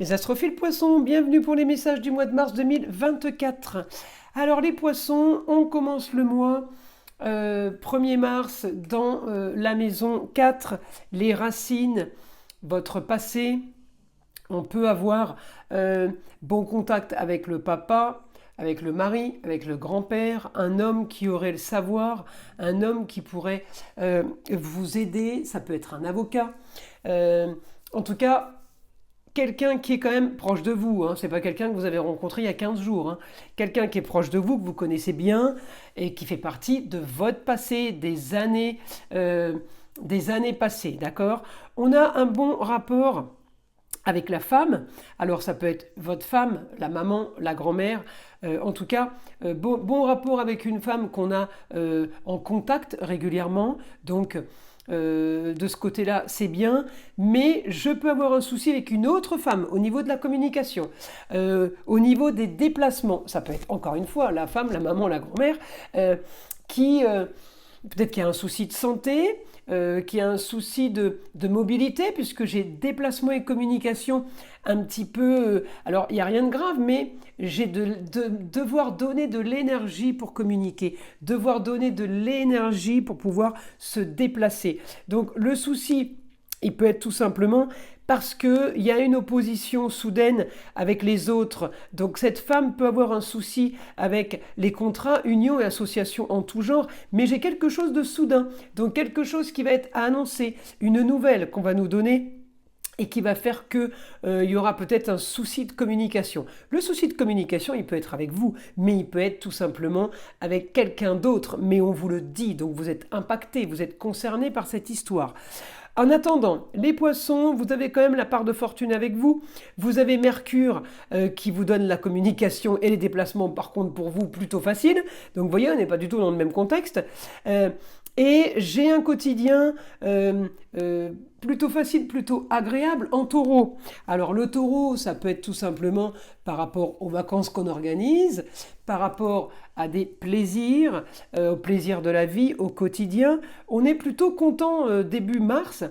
Les astrophiles poissons, bienvenue pour les messages du mois de mars 2024. Alors les poissons, on commence le mois 1er mars dans la maison 4, les racines, votre passé. On peut avoir bon contact avec le papa, avec le mari, avec le grand-père, un homme qui aurait le savoir, un homme qui pourrait vous aider, ça peut être un avocat. En tout cas, quelqu'un qui est quand même proche de vous, hein. C'est pas quelqu'un que vous avez rencontré il y a 15 jours, hein. Quelqu'un qui est proche de vous, que vous connaissez bien et qui fait partie de votre passé, des années passées, d'accord. On a un bon rapport avec la femme, alors ça peut être votre femme, la maman, la grand-mère, en tout cas, bon rapport avec une femme qu'on a en contact régulièrement, donc de ce côté-là, c'est bien, mais je peux avoir un souci avec une autre femme au niveau de la communication, au niveau des déplacements. Ça peut être encore une fois la femme, la maman, la grand-mère, qui peut-être qu'il y a un souci de santé, qui a un souci de mobilité, puisque j'ai déplacement et communication un petit peu... alors, il n'y a rien de grave, mais j'ai devoir donner de l'énergie pour communiquer, devoir donner de l'énergie pour pouvoir se déplacer. Donc, le souci, il peut être tout simplement parce qu'il y a une opposition soudaine avec les autres. Donc cette femme peut avoir un souci avec les contrats, unions et associations en tout genre, mais j'ai quelque chose de soudain, donc quelque chose qui va être à annoncer, une nouvelle qu'on va nous donner et qui va faire que y aura peut-être un souci de communication. Le souci de communication, il peut être avec vous, mais il peut être tout simplement avec quelqu'un d'autre, mais on vous le dit, donc vous êtes impacté, vous êtes concerné par cette histoire. En attendant, les poissons, vous avez quand même la part de fortune avec vous. Vous avez Mercure qui vous donne la communication et les déplacements, par contre, pour vous, plutôt facile. Donc, vous voyez, on n'est pas du tout dans le même contexte. Et j'ai un quotidien plutôt facile, plutôt agréable en taureau. Alors le taureau, ça peut être tout simplement par rapport aux vacances qu'on organise, par rapport à des plaisirs, au plaisir de la vie, au quotidien. On est plutôt content début mars,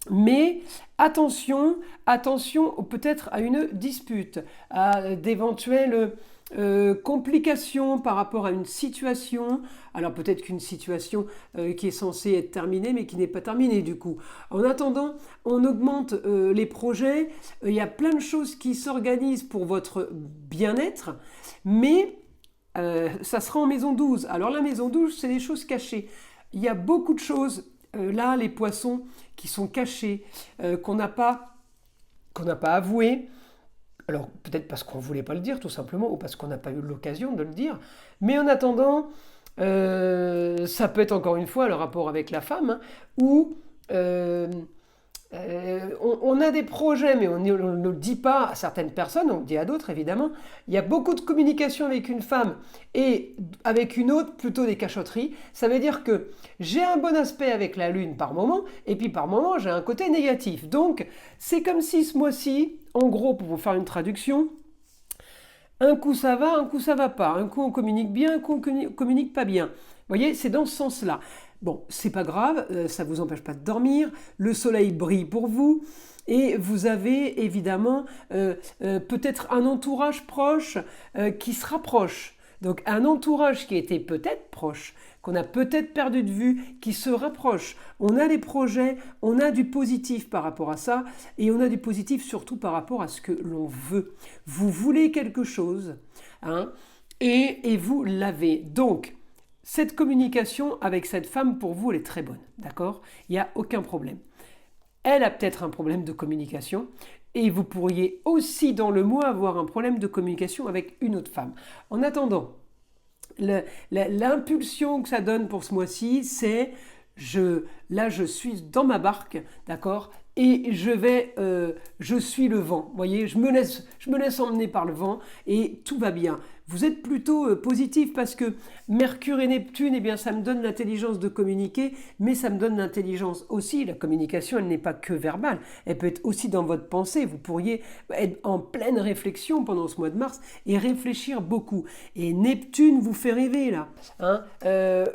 mais attention peut-être à une dispute, à d'éventuelles complications par rapport à une situation. Alors peut-être qu'une situation qui est censée être terminée mais qui n'est pas terminée du coup. En attendant, on augmente les projets, il y a plein de choses qui s'organisent pour votre bien-être, mais ça sera en maison 12. Alors la maison 12, c'est des choses cachées. Il y a beaucoup de choses, là les poissons, qui sont cachées, qu'on n'a pas avouées. Alors peut-être parce qu'on ne voulait pas le dire tout simplement, ou parce qu'on n'a pas eu l'occasion de le dire. Mais en attendant, ça peut être encore une fois le rapport avec la femme, hein, où on a des projets, mais on ne le dit pas à certaines personnes, on le dit à d'autres évidemment. Il y a beaucoup de communication avec une femme et avec une autre, plutôt des cachotteries. Ça veut dire que j'ai un bon aspect avec la lune par moment, et puis par moment j'ai un côté négatif. Donc c'est comme si ce mois-ci, en gros pour vous faire une traduction, un coup ça va, un coup ça va pas. Un coup on communique bien, un coup on communique pas bien. Vous voyez, c'est dans ce sens-là. Bon, c'est pas grave, ça vous empêche pas de dormir, le soleil brille pour vous, et vous avez évidemment peut-être un entourage proche qui se rapproche. Donc un entourage qui était peut-être proche, qu'on a peut-être perdu de vue, qui se rapproche. On a des projets, on a du positif par rapport à ça, et on a du positif surtout par rapport à ce que l'on veut. Vous voulez quelque chose, hein, et vous l'avez. Donc, cette communication avec cette femme, pour vous, elle est très bonne, d'accord? Il n'y a aucun problème. Elle a peut-être un problème de communication, et vous pourriez aussi dans le mois avoir un problème de communication avec une autre femme. En attendant, l'impulsion que ça donne pour ce mois-ci, c'est là je suis dans ma barque, d'accord, et je suis le vent. Vous voyez, je me laisse emmener par le vent et tout va bien. vous êtes plutôt positif parce que Mercure et Neptune, eh bien, ça me donne l'intelligence de communiquer, mais ça me donne l'intelligence aussi. La communication, elle n'est pas que verbale, elle peut être aussi dans votre pensée. Vous pourriez être en pleine réflexion pendant ce mois de mars et réfléchir beaucoup. Et Neptune vous fait rêver là. Hein.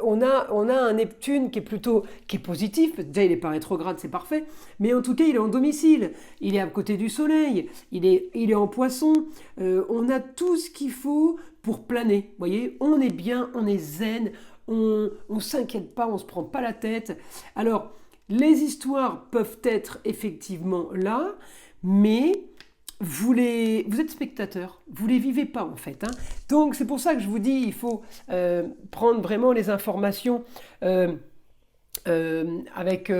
On a un Neptune qui est positif. Déjà, il n'est pas rétrograde, c'est parfait. Mais en tout cas, il est en domicile. Il est à côté du soleil. Il est en poisson. On a tout ce qu'il faut pour planer. Vous voyez, on est bien, on est zen. On ne s'inquiète pas, on ne se prend pas la tête. Alors, les histoires peuvent être effectivement là, mais vous êtes spectateur, vous les vivez pas en fait. Hein. Donc c'est pour ça que je vous dis, il faut prendre vraiment les informations avec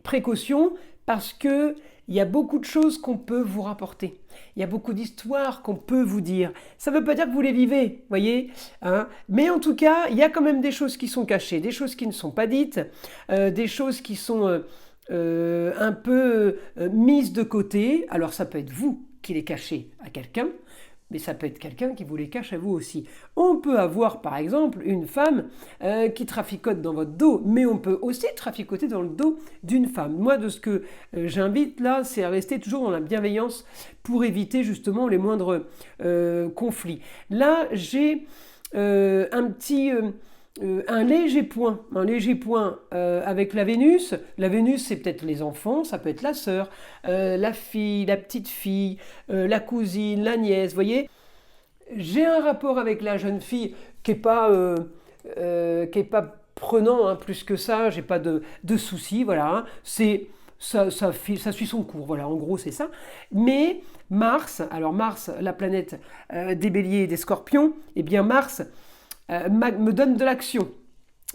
précaution, parce que il y a beaucoup de choses qu'on peut vous rapporter. Il y a beaucoup d'histoires qu'on peut vous dire. Ça ne veut pas dire que vous les vivez, voyez, hein. Mais en tout cas, il y a quand même des choses qui sont cachées, des choses qui ne sont pas dites, des choses qui sont un peu mises de côté. Alors ça peut être vous qui les cachez à quelqu'un, mais ça peut être quelqu'un qui vous les cache à vous aussi. On peut avoir par exemple une femme qui traficote dans votre dos, mais on peut aussi traficoter dans le dos d'une femme. Moi, de ce que j'invite là, c'est à rester toujours dans la bienveillance pour éviter justement les moindres conflits. Là, j'ai un léger point avec la Vénus. La Vénus, c'est peut-être les enfants, ça peut être la sœur, la fille, la petite fille, la cousine, la nièce, vous voyez. J'ai un rapport avec la jeune fille qui n'est pas prenant, hein, plus que ça, j'ai pas de soucis, voilà. Hein. Ça suit son cours, voilà, en gros c'est ça. Mais Mars, la planète des béliers et des scorpions, eh bien Mars me donne de l'action,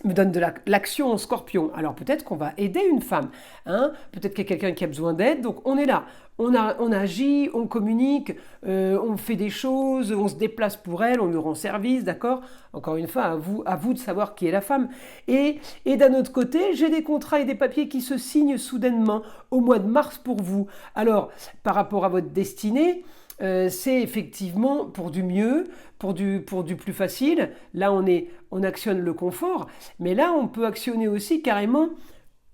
me donne de l'action en scorpion. Alors peut-être qu'on va aider une femme, hein, peut-être qu'il y a quelqu'un qui a besoin d'aide, donc on est là, on agit, on communique, on fait des choses, on se déplace pour elle, on lui rend service, d'accord. Encore une fois, à vous de savoir qui est la femme. Et d'un autre côté, j'ai des contrats et des papiers qui se signent soudainement au mois de mars pour vous. Alors, par rapport à votre destinée, c'est effectivement pour du mieux, pour du plus facile. Là, on actionne le confort, mais là, on peut actionner aussi carrément,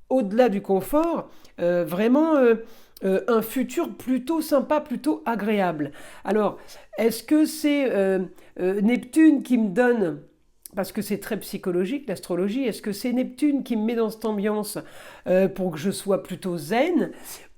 au-delà du confort, vraiment un futur plutôt sympa, plutôt agréable. Alors, est-ce que c'est Neptune qui me donne... Parce que c'est très psychologique, l'astrologie. Est-ce que c'est Neptune qui me met dans cette ambiance pour que je sois plutôt zen,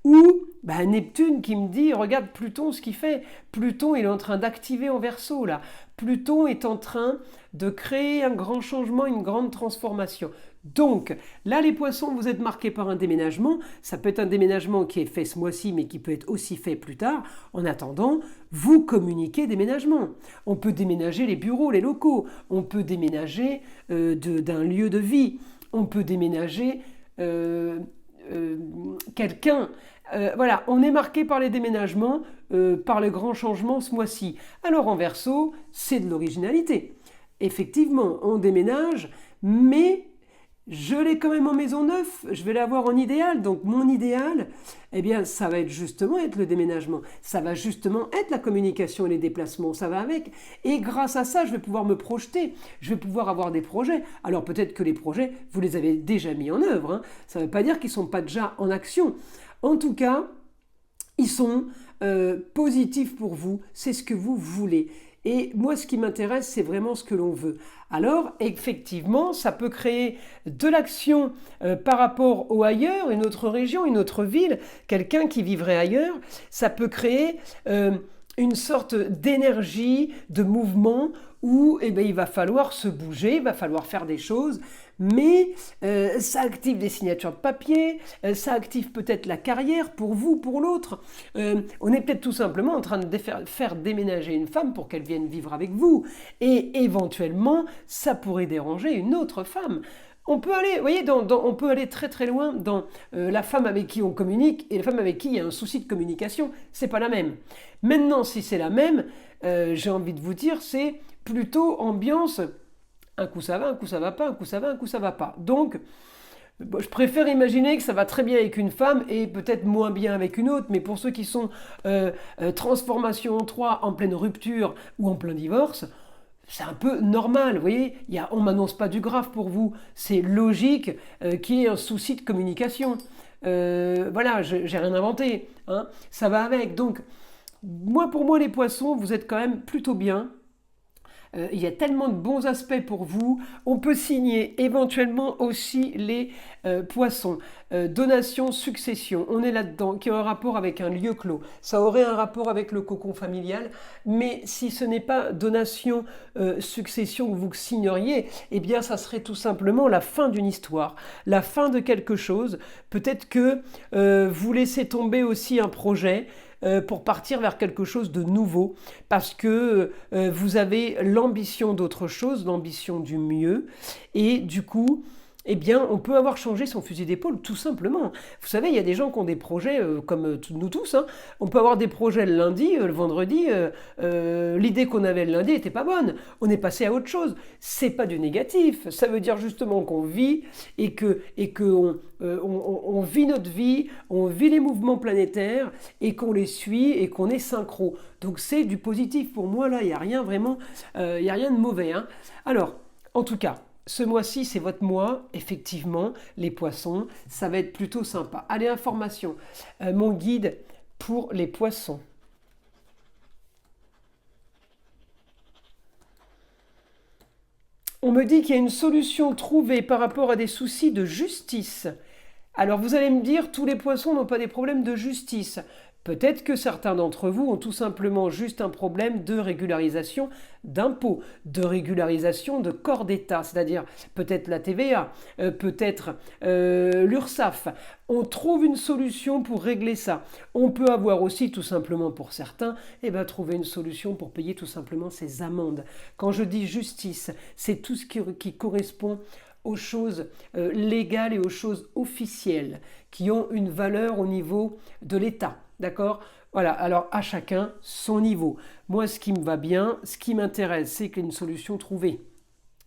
ou Neptune qui me dit, regarde Pluton ce qu'il fait. Pluton, il est en train d'activer en Verseau, là. Pluton est en train de créer un grand changement, une grande transformation. Donc, là, les poissons, vous êtes marqués par un déménagement. Ça peut être un déménagement qui est fait ce mois-ci, mais qui peut être aussi fait plus tard. En attendant, vous communiquez déménagement. On peut déménager les bureaux, les locaux. On peut déménager d'un lieu de vie. On peut déménager quelqu'un. Voilà, on est marqué par les déménagements, par le grand changement ce mois-ci. Alors en Verseau, c'est de l'originalité. Effectivement, on déménage, mais je l'ai quand même en maison neuve, je vais l'avoir en idéal. Donc mon idéal, eh bien, ça va justement être le déménagement. Ça va justement être la communication et les déplacements, ça va avec. Et grâce à ça, je vais pouvoir me projeter, je vais pouvoir avoir des projets. Alors peut-être que les projets, vous les avez déjà mis en œuvre. Hein. Ça ne veut pas dire qu'ils ne sont pas déjà en action. En tout cas, ils sont positifs pour vous, c'est ce que vous voulez. Et moi, ce qui m'intéresse, c'est vraiment ce que l'on veut. Alors, effectivement, ça peut créer de l'action par rapport au ailleurs, une autre région, une autre ville, quelqu'un qui vivrait ailleurs. Ça peut créer une sorte d'énergie, de mouvement où il va falloir se bouger, il va falloir faire des choses. Mais ça active des signatures de papier, ça active peut-être la carrière pour vous, pour l'autre. On est peut-être tout simplement en train de faire déménager une femme pour qu'elle vienne vivre avec vous. Et éventuellement, ça pourrait déranger une autre femme. On peut aller, vous voyez, on peut aller très très loin dans la femme avec qui on communique et la femme avec qui il y a un souci de communication. C'est pas la même. Maintenant, si c'est la même, j'ai envie de vous dire, c'est plutôt ambiance... Un coup ça va, un coup ça va pas, un coup ça va, un coup ça va pas. Donc, Bon, je préfère imaginer que ça va très bien avec une femme et peut-être moins bien avec une autre, mais pour ceux qui sont transformation en 3 en pleine rupture ou en plein divorce, c'est un peu normal, vous voyez, on ne m'annonce pas du grave pour vous, c'est logique qu'il y ait un souci de communication. Voilà, j'ai rien inventé, hein, ça va avec. Donc, pour moi, les poissons, vous êtes quand même plutôt bien. Il y a tellement de bons aspects pour vous. On peut signer éventuellement aussi les poissons. Donation, succession, on est là-dedans, qui a un rapport avec un lieu clos. Ça aurait un rapport avec le cocon familial, mais si ce n'est pas donation, succession que vous signeriez, eh bien ça serait tout simplement la fin d'une histoire, la fin de quelque chose. Peut-être que vous laissez tomber aussi un projet, pour partir vers quelque chose de nouveau, parce que vous avez l'ambition d'autre chose, l'ambition du mieux, et du coup, eh bien, on peut avoir changé son fusil d'épaule tout simplement. Vous savez, il y a des gens qui ont des projets, comme nous tous, hein. On peut avoir des projets le lundi, le vendredi, l'idée qu'on avait le lundi n'était pas bonne. On est passé à autre chose. C'est pas du négatif. Ça veut dire justement qu'on vit et que on vit notre vie, on vit les mouvements planétaires et qu'on les suit et qu'on est synchro. Donc c'est du positif pour moi là. Il n'y a rien vraiment, il y a rien de mauvais, hein. Alors, en tout cas. Ce mois-ci, c'est votre mois, effectivement, les poissons, ça va être plutôt sympa. Allez, information, mon guide pour les poissons. On me dit qu'il y a une solution trouvée par rapport à des soucis de justice. Alors vous allez me dire, tous les poissons n'ont pas des problèmes de justice. Peut-être que certains d'entre vous ont tout simplement juste un problème de régularisation d'impôts, de régularisation de corps d'État, c'est-à-dire peut-être la TVA, peut-être l'URSSAF. On trouve une solution pour régler ça. On peut avoir aussi tout simplement pour certains, trouver une solution pour payer tout simplement ces amendes. Quand je dis justice, c'est tout ce qui correspond aux choses légales et aux choses officielles qui ont une valeur au niveau de l'État. D'accord ? Voilà, alors à chacun son niveau. Moi, ce qui me va bien, ce qui m'intéresse, c'est qu'il y ait une solution trouvée.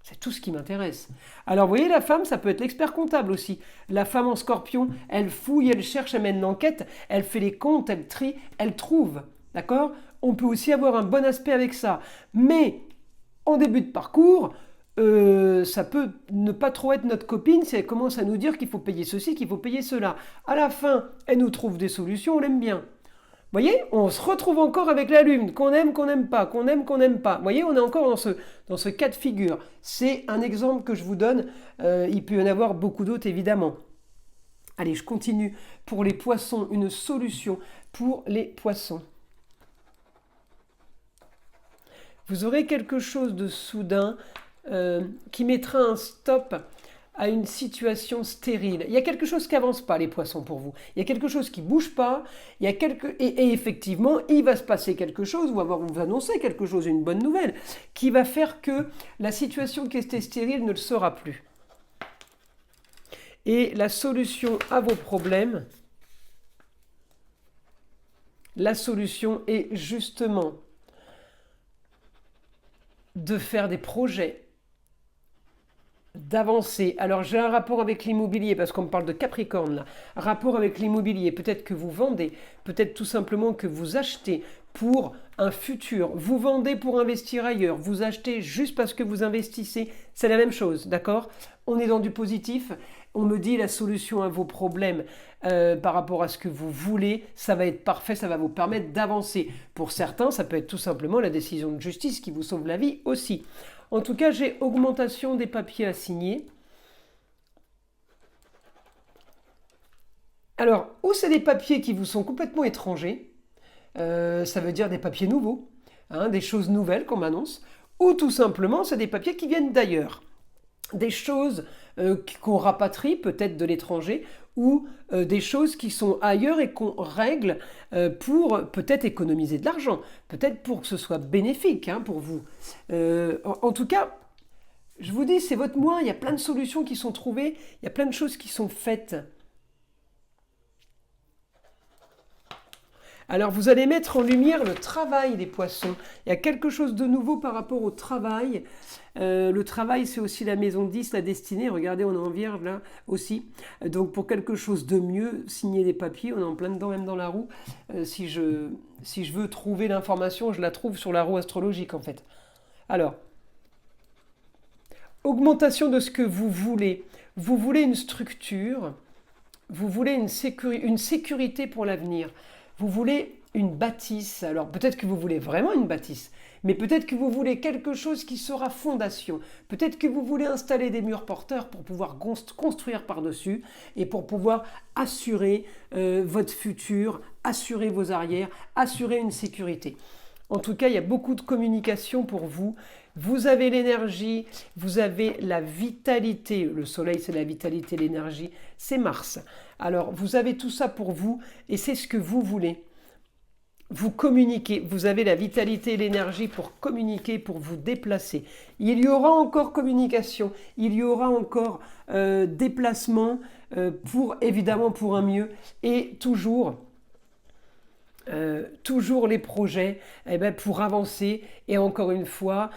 C'est tout ce qui m'intéresse. Alors, vous voyez, la femme, ça peut être l'expert comptable aussi. La femme en scorpion, elle fouille, elle cherche, elle mène l'enquête, elle fait les comptes, elle trie, elle trouve. D'accord ? On peut aussi avoir un bon aspect avec ça. Mais, en début de parcours, ça peut ne pas trop être notre copine si elle commence à nous dire qu'il faut payer ceci, qu'il faut payer cela. À la fin, elle nous trouve des solutions, on l'aime bien. Vous voyez, on se retrouve encore avec la lune, qu'on n'aime pas, qu'on aime, qu'on n'aime pas. Vous voyez, on est encore dans ce cas de figure. C'est un exemple que je vous donne. Il peut y en avoir beaucoup d'autres, évidemment. Allez, je continue. Pour les poissons, une solution pour les poissons. Vous aurez quelque chose de soudain qui mettra un stop à une situation stérile. Il y a quelque chose qui n'avance pas, les poissons, pour vous. Il y a quelque chose qui ne bouge pas. Et effectivement, il va se passer quelque chose, ou on vous annoncer quelque chose, une bonne nouvelle, qui va faire que la situation qui était stérile ne le sera plus. Et la solution à vos problèmes, la solution est justement de faire des projets, d'avancer. Alors j'ai un rapport avec l'immobilier, parce qu'on me parle de Capricorne là. Rapport avec l'immobilier, peut-être que vous vendez, peut-être tout simplement que vous achetez pour un futur. Vous vendez pour investir ailleurs, vous achetez juste parce que vous investissez. C'est la même chose, d'accord ? On est dans du positif. On me dit la solution à vos problèmes par rapport à ce que vous voulez, ça va être parfait, ça va vous permettre d'avancer. Pour certains, ça peut être tout simplement la décision de justice qui vous sauve la vie aussi. En tout cas, j'ai augmentation des papiers à signer. Alors, ou c'est des papiers qui vous sont complètement étrangers, ça veut dire des papiers nouveaux, hein, des choses nouvelles qu'on m'annonce, ou tout simplement, c'est des papiers qui viennent d'ailleurs. Des choses qu'on rapatrie peut-être de l'étranger, ou des choses qui sont ailleurs et qu'on règle pour peut-être économiser de l'argent, peut-être pour que ce soit bénéfique pour vous. En tout cas, je vous dis, c'est votre mois, il y a plein de solutions qui sont trouvées, il y a plein de choses qui sont faites. Alors, vous allez mettre en lumière le travail des poissons. Il y a quelque chose de nouveau par rapport au travail. Le travail, c'est aussi la maison 10, la destinée. Regardez, on est en vierge là aussi. Donc, pour quelque chose de mieux, signer des papiers. On est en plein dedans, même dans la roue. Si je veux trouver l'information, je la trouve sur la roue astrologique, en fait. Alors, augmentation de ce que vous voulez. Vous voulez une structure. Vous voulez une sécurité pour l'avenir. Vous voulez une bâtisse. Alors peut-être que vous voulez vraiment une bâtisse, mais peut-être que vous voulez quelque chose qui sera fondation. Peut-être que vous voulez installer des murs porteurs pour pouvoir construire par-dessus et pour pouvoir assurer votre futur, assurer vos arrières, assurer une sécurité. En tout cas, il y a beaucoup de communication pour vous. Vous avez l'énergie, vous avez la vitalité. Le soleil, c'est la vitalité, l'énergie, c'est Mars. Alors, vous avez tout ça pour vous et c'est ce que vous voulez. Vous communiquez, vous avez la vitalité et l'énergie pour communiquer, pour vous déplacer. Il y aura encore communication, il y aura encore déplacement évidemment pour un mieux et toujours les projets pour avancer. Et encore une fois,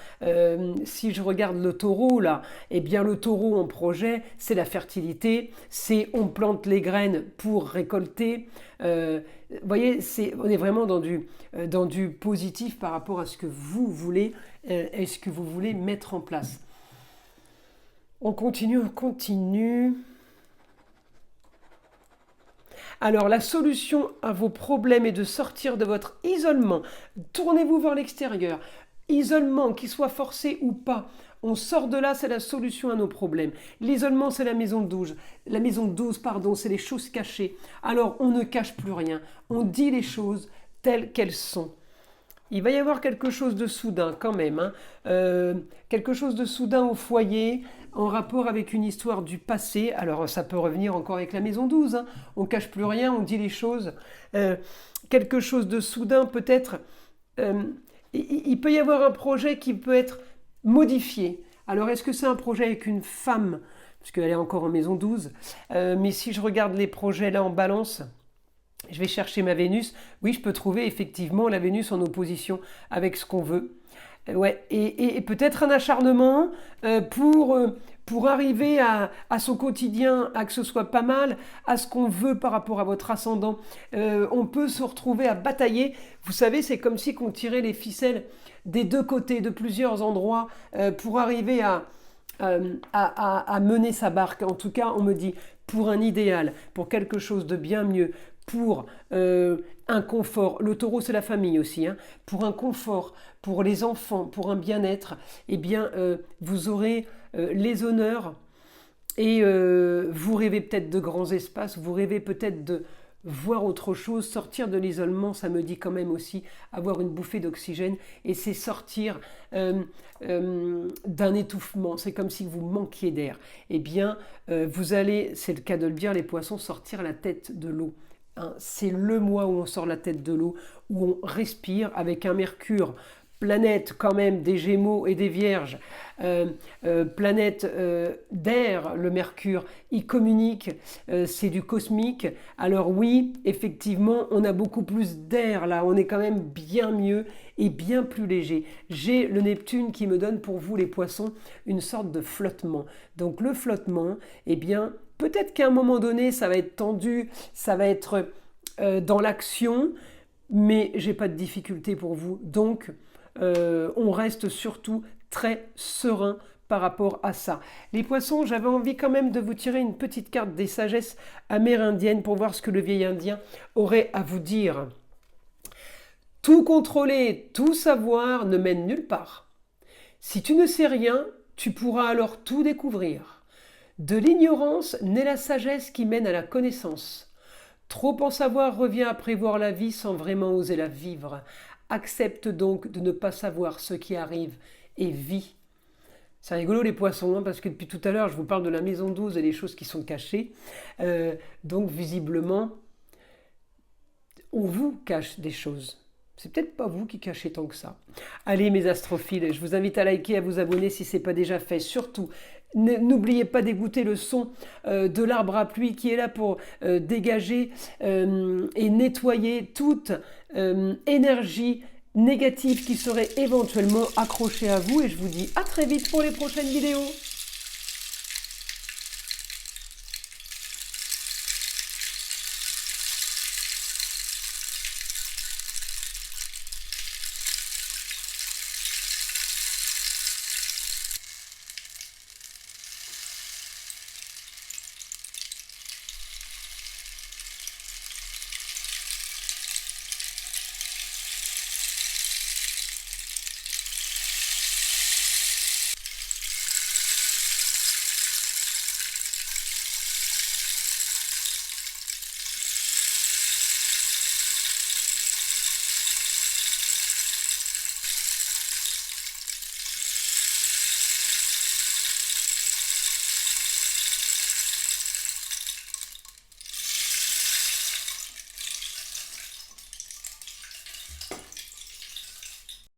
si je regarde le taureau là, eh bien le taureau en projet, c'est la fertilité, c'est on plante les graines pour récolter. Vous voyez, on est vraiment dans du positif par rapport à ce que vous voulez et ce que vous voulez mettre en place. On continue. Alors, la solution à vos problèmes est de sortir de votre isolement. Tournez-vous vers l'extérieur. Isolement, qu'il soit forcé ou pas. On sort de là, c'est la solution à nos problèmes. L'isolement, c'est la maison 12. La maison 12, c'est les choses cachées. Alors, on ne cache plus rien. On dit les choses telles qu'elles sont. Il va y avoir quelque chose de soudain quand même. Quelque chose de soudain au foyer, en rapport avec une histoire du passé. Alors ça peut revenir encore avec la maison 12. On ne cache plus rien, on dit les choses. Quelque chose de soudain peut-être. Il peut y avoir un projet qui peut être modifié. Alors est-ce que c'est un projet avec une femme ? Parce qu'elle est encore en maison 12. Mais si je regarde les projets là en balance... Je vais chercher ma Vénus. Oui, je peux trouver effectivement la Vénus en opposition avec ce qu'on veut. Ouais, et peut-être un acharnement pour arriver à son quotidien, à que ce soit pas mal, à ce qu'on veut par rapport à votre ascendant. On peut se retrouver à batailler. Vous savez, c'est comme si on tirait les ficelles des deux côtés, de plusieurs endroits, pour arriver à mener sa barque. En tout cas, on me dit, pour un idéal, pour quelque chose de bien mieux, pour un confort. Le taureau, c'est la famille aussi. Pour un confort, pour les enfants, pour un bien-être, eh bien, vous aurez les honneurs et vous rêvez peut-être de grands espaces, vous rêvez peut-être de voir autre chose, sortir de l'isolement, ça me dit quand même aussi avoir une bouffée d'oxygène et c'est sortir d'un étouffement, c'est comme si vous manquiez d'air. Eh bien, vous allez, c'est le cas de le dire, les poissons, sortir la tête de l'eau. C'est le mois où on sort la tête de l'eau, où on respire avec un Mercure, planète quand même des Gémeaux et des Vierges, planète d'air, le Mercure, il communique, c'est du cosmique. Alors oui, effectivement, on a beaucoup plus d'air là, on est quand même bien mieux et bien plus léger. J'ai le Neptune qui me donne pour vous les poissons une sorte de flottement. Donc le flottement, eh bien, peut-être qu'à un moment donné, ça va être tendu, ça va être dans l'action, mais j'ai pas de difficulté pour vous. Donc, on reste surtout très serein par rapport à ça. Les poissons, j'avais envie quand même de vous tirer une petite carte des sagesses amérindiennes pour voir ce que le vieil indien aurait à vous dire. Tout contrôler, tout savoir ne mène nulle part. Si tu ne sais rien, tu pourras alors tout découvrir. De l'ignorance naît la sagesse qui mène à la connaissance. Trop en savoir revient à prévoir la vie sans vraiment oser la vivre. Accepte donc de ne pas savoir ce qui arrive et vis. C'est rigolo les poissons, parce que depuis tout à l'heure je vous parle de la maison 12 et des choses qui sont cachées. Donc visiblement, on vous cache des choses. C'est peut-être pas vous qui cachez tant que ça. Allez mes astrophiles, je vous invite à liker, à vous abonner si ce n'est pas déjà fait. Surtout, N'oubliez pas d'écouter le son de l'arbre à pluie qui est là pour dégager et nettoyer toute énergie négative qui serait éventuellement accrochée à vous. Et je vous dis à très vite pour les prochaines vidéos.